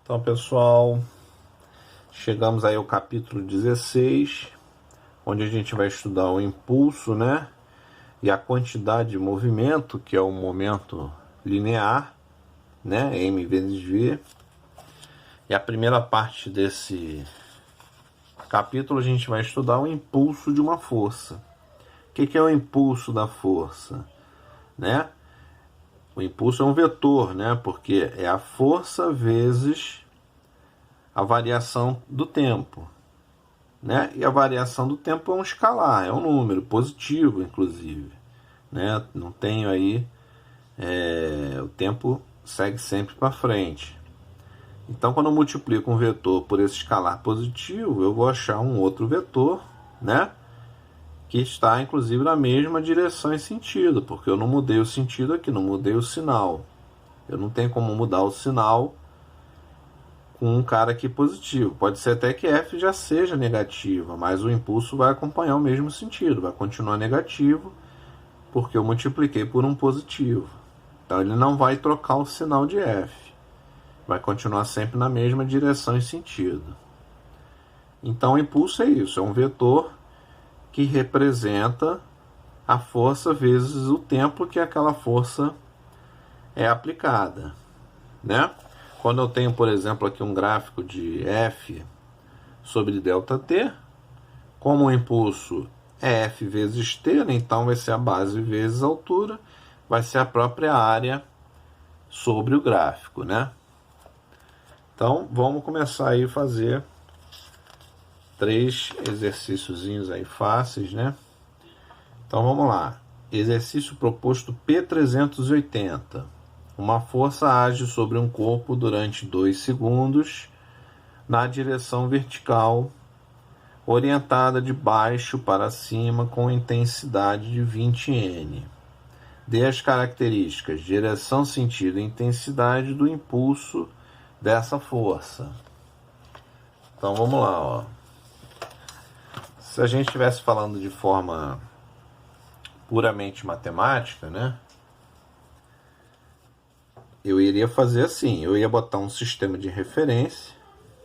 Então, pessoal, chegamos aí ao capítulo 16, onde a gente vai estudar o impulso, né? E a quantidade de movimento, que é o momento linear, né? M vezes V. E a primeira parte desse capítulo a gente vai estudar o impulso de uma força. O que é o impulso da força, né? O impulso é um vetor, né? Porque é a força vezes a variação do tempo, né? E a variação do tempo é um escalar, é um número positivo, inclusive, né? Não tenho aí, o tempo segue sempre para frente. Então, quando eu multiplico um vetor por esse escalar positivo, eu vou achar um outro vetor, né? Que está, inclusive, na mesma direção e sentido, porque eu não mudei o sentido aqui, não mudei o sinal. Eu não tenho como mudar o sinal com um cara aqui positivo. Pode ser até que F já seja negativa, mas o impulso vai acompanhar o mesmo sentido, vai continuar negativo, porque eu multipliquei por um positivo. Então ele não vai trocar o sinal de F, vai continuar sempre na mesma direção e sentido. Então o impulso é isso, é um vetor que representa a força vezes o tempo que aquela força é aplicada, né? Quando eu tenho, por exemplo, aqui um gráfico de F sobre ΔT, como o impulso é F vezes T, né? Então vai ser a base vezes a altura, vai ser a própria área sobre o gráfico, né? Então vamos começar aí a fazer 3 exercíciozinhos aí fáceis, né? Então vamos lá. Exercício proposto P380. Uma força age sobre um corpo durante 2 segundos na direção vertical, orientada de baixo para cima com intensidade de 20 N. Dê as características, direção, sentido e intensidade do impulso dessa força. Então vamos lá, ó. Se a gente estivesse falando de forma puramente matemática, né? Eu iria fazer assim, eu ia botar um sistema de referência,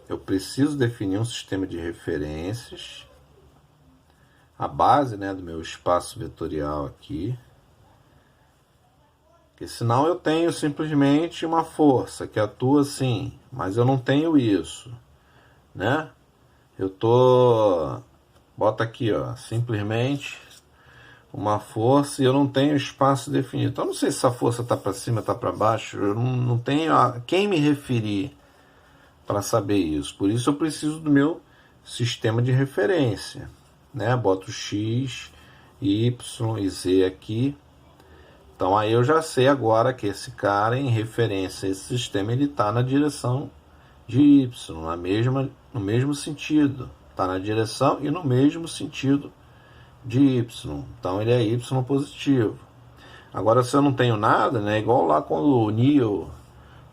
eu preciso definir um sistema de referências, a base, né, do meu espaço vetorial aqui, porque senão eu tenho simplesmente uma força que atua assim, mas eu não tenho isso, né? Bota aqui, ó, simplesmente uma força e eu não tenho espaço definido. Então eu não sei se essa força está para cima, está para baixo, eu não tenho a quem me referir para saber isso. Por isso eu preciso do meu sistema de referência, né? Boto X, Y e Z aqui. Então aí eu já sei agora que esse cara, em referência a esse sistema, ele está na direção de Y, no mesmo sentido. Está na direção e no mesmo sentido de Y. Então ele é Y positivo. Agora, se eu não tenho nada, né? Igual lá quando o Neo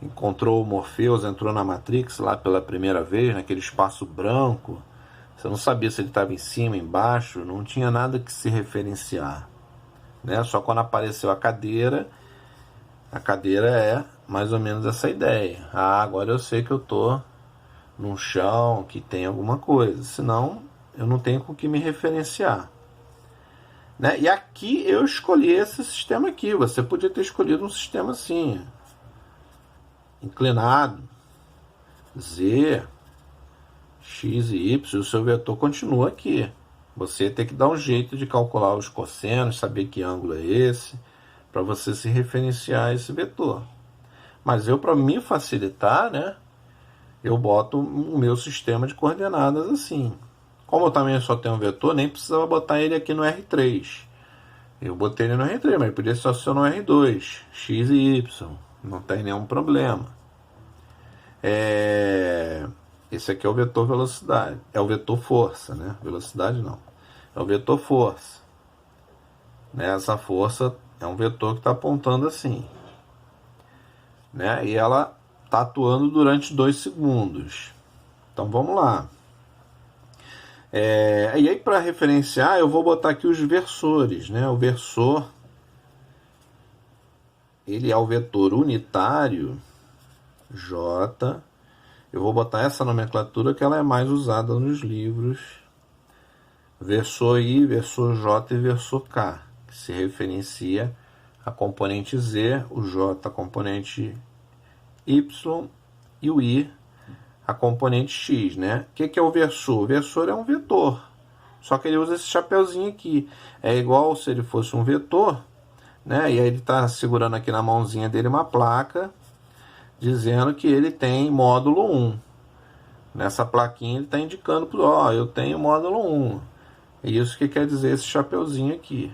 encontrou o Morpheus, entrou na Matrix lá pela primeira vez, naquele espaço branco. Você não sabia se ele estava em cima, embaixo, não tinha nada que se referenciar, né? Só quando apareceu a cadeira é mais ou menos essa ideia. Ah, agora eu sei que eu estou num chão, que tem alguma coisa. Senão, eu não tenho com o que me referenciar. Né? E aqui eu escolhi esse sistema aqui. Você podia ter escolhido um sistema assim, inclinado, Z, X e Y, o seu vetor continua aqui. Você tem que dar um jeito de calcular os cossenos, saber que ângulo é esse, para você se referenciar a esse vetor. Mas eu, para me facilitar, né, eu boto o meu sistema de coordenadas assim. Como eu também só tenho um vetor, nem precisava botar ele aqui no R3. Eu botei ele no R3, mas podia só ser no R2, X e Y. Não tem nenhum problema. Esse aqui é o vetor velocidade. É o vetor força, né? Velocidade não. É o vetor força. Né? Essa força é um vetor que está apontando assim. Né? E ela está atuando durante 2 segundos. Então vamos lá. E aí, para referenciar, eu vou botar aqui os versores, né? O versor, ele é o vetor unitário J, Eu vou botar essa nomenclatura que ela é mais usada nos livros versor I, versor J e versor K, que se referencia a componente Z, o J a componente Y e o I a componente X, né? O que é o versor? O versor é um vetor, só que ele usa esse chapeuzinho aqui. É igual se ele fosse um vetor, né? E aí ele está segurando aqui na mãozinha dele uma placa dizendo que ele tem módulo 1. Nessa plaquinha ele está indicando, ó, eu tenho módulo 1. Isso que quer dizer esse chapeuzinho aqui.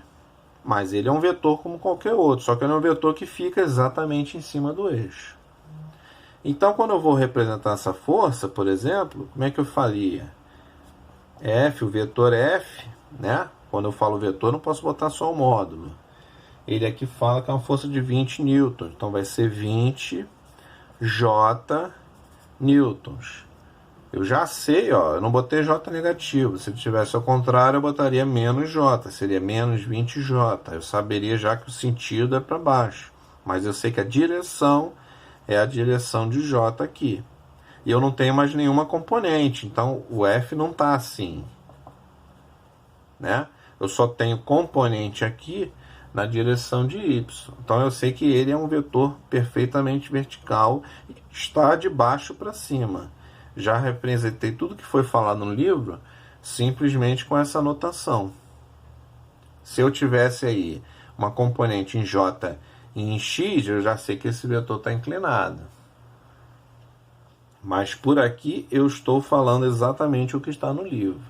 Mas ele é um vetor como qualquer outro, só que ele é um vetor que fica exatamente em cima do eixo. Então, quando eu vou representar essa força, por exemplo, como é que eu faria? F, o vetor F, né? Quando eu falo vetor, não posso botar só o módulo. Ele aqui fala que é uma força de 20 newtons. Então, vai ser 20 J newtons. Eu já sei, ó, eu não botei J negativo. Se ele tivesse ao contrário, eu botaria menos J. Seria menos 20 J. Eu saberia já que o sentido é para baixo. Mas eu sei que a direção é a direção de J aqui. E eu não tenho mais nenhuma componente. Então, o F não está assim, né? Eu só tenho componente aqui na direção de Y. Então, eu sei que ele é um vetor perfeitamente vertical. Está de baixo para cima. Já representei tudo que foi falado no livro simplesmente com essa notação. Se eu tivesse aí uma componente em J e em X, eu já sei que esse vetor está inclinado. Mas por aqui eu estou falando exatamente o que está no livro.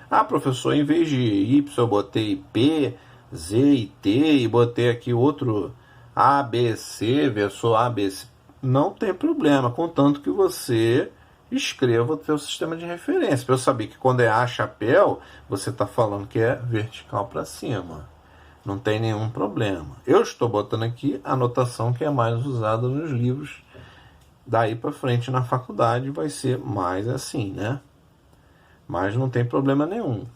Ah, professor, em vez de Y eu botei P, Z e T e botei aqui outro A, B, C, versor A, B, C. Não tem problema, contanto que você escreva o seu sistema de referência. Para eu saber que quando é A chapéu, você está falando que é vertical para cima. Não tem nenhum problema. Eu estou botando aqui a notação que é mais usada nos livros. Daí para frente na faculdade vai ser mais assim, né? Mas não tem problema nenhum.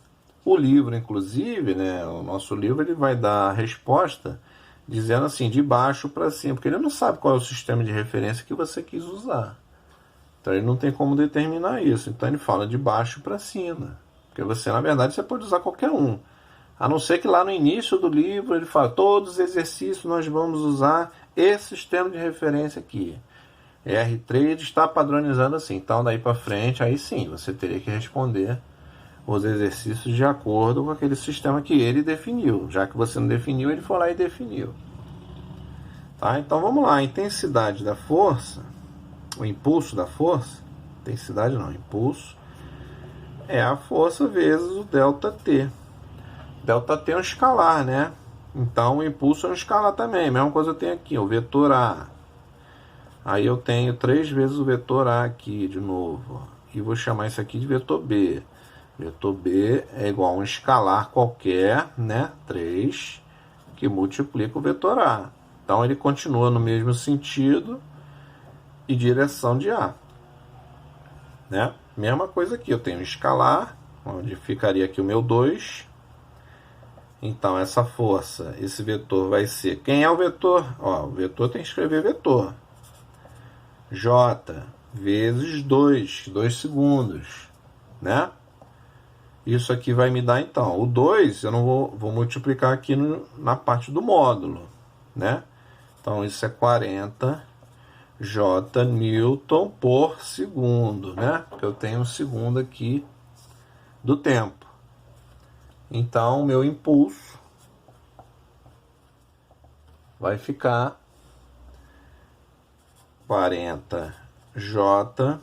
O livro, inclusive, né? O nosso livro, ele vai dar a resposta dizendo assim, de baixo para cima, porque ele não sabe qual é o sistema de referência que você quis usar. Então ele não tem como determinar isso. Então ele fala de baixo para cima. Porque você, na verdade, você pode usar qualquer um. A não ser que lá no início do livro ele fala, todos os exercícios nós vamos usar esse sistema de referência aqui. R3 está padronizando assim. Então daí para frente, aí sim, você teria que responder os exercícios de acordo com aquele sistema que ele definiu. Já que você não definiu, ele foi lá e definiu. Tá? Então vamos lá, a intensidade da força, o impulso da força, intensidade não, impulso, é a força vezes o ΔT. ΔT é um escalar, né? Então o impulso é um escalar também. Mesma coisa eu tenho aqui, o vetor A. Aí eu tenho 3 vezes o vetor A aqui de novo. E vou chamar isso aqui de vetor B. Vetor B é igual a um escalar qualquer, né? 3, que multiplica o vetor A. Então ele continua no mesmo sentido e direção de A, né? Mesma coisa aqui, eu tenho um escalar, onde ficaria aqui o meu 2. Então essa força, esse vetor vai ser, quem é o vetor? Ó, o vetor tem que escrever vetor. J vezes 2 segundos, né? Isso aqui vai me dar então, o 2 eu não vou multiplicar aqui na parte do módulo, né? Então isso é 40 J Newton por segundo, né? Porque eu tenho um segundo aqui do tempo. Então, o meu impulso vai ficar 40 J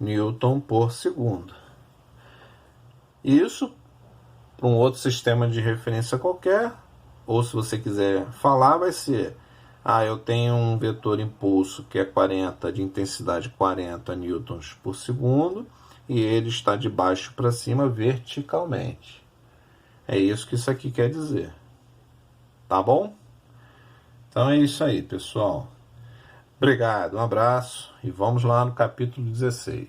Newton por segundo. Isso, para um outro sistema de referência qualquer, ou se você quiser falar, vai ser... eu tenho um vetor impulso que é 40, de intensidade 40 newtons por segundo, e ele está de baixo para cima verticalmente. É isso que isso aqui quer dizer. Tá bom? Então é isso aí, pessoal. Obrigado, um abraço, e vamos lá no capítulo 16.